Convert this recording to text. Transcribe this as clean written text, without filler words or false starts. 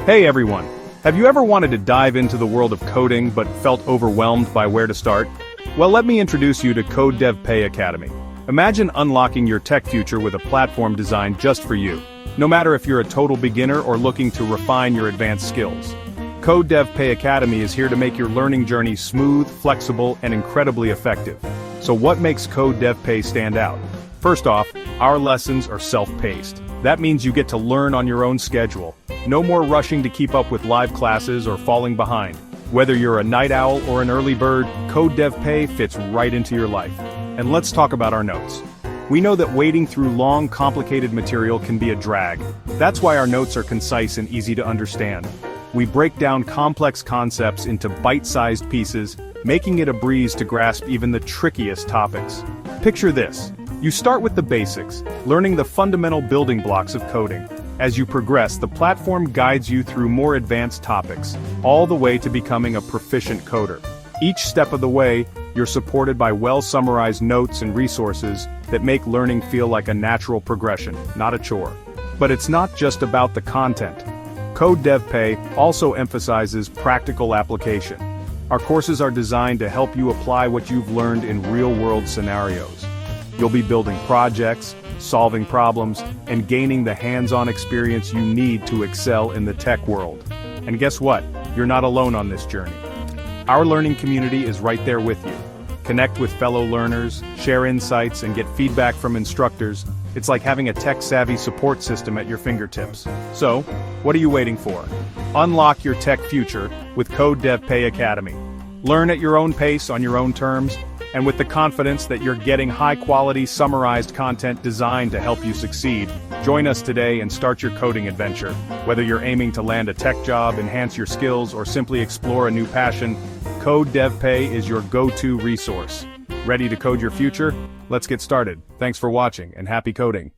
Hey everyone! Have you ever wanted to dive into the world of coding but felt overwhelmed by where to start? Well, let me introduce you to CodeDevPay Academy. Imagine unlocking your tech future with a platform designed just for you. No matter if you're a total beginner or looking to refine your advanced skills. CodeDevPay Academy is here to make your learning journey smooth, flexible, and incredibly effective. So what makes CodeDevPay stand out? First off, our lessons are self-paced. That means you get to learn on your own schedule. No more rushing to keep up with live classes or falling behind. Whether you're a night owl or an early bird, CodeDevPay fits right into your life. And let's talk about our notes. We know that wading through long, complicated material can be a drag. That's why our notes are concise and easy to understand. We break down complex concepts into bite-sized pieces, making it a breeze to grasp even the trickiest topics. Picture this. You start with the basics, learning the fundamental building blocks of coding. As you progress, the platform guides you through more advanced topics, all the way to becoming a proficient coder. Each step of the way, you're supported by well-summarized notes and resources that make learning feel like a natural progression, not a chore. But it's not just about the content. CodeDevPay also emphasizes practical application. Our courses are designed to help you apply what you've learned in real-world scenarios. You'll be building projects, solving problems, and gaining the hands-on experience you need to excel in the tech world. And guess what? You're not alone on this journey. Our learning community is right there with you. Connect with fellow learners, share insights, and get feedback from instructors. It's like having a tech-savvy support system at your fingertips. So, what are you waiting for? Unlock your tech future with CodeDevPay Academy. Learn at your own pace on your own terms, and with the confidence that you're getting high-quality, summarized content designed to help you succeed. Join us today and start your coding adventure. Whether you're aiming to land a tech job, enhance your skills, or simply explore a new passion, CodeDevPay is your go-to resource. Ready to code your future? Let's get started. Thanks for watching, and happy coding.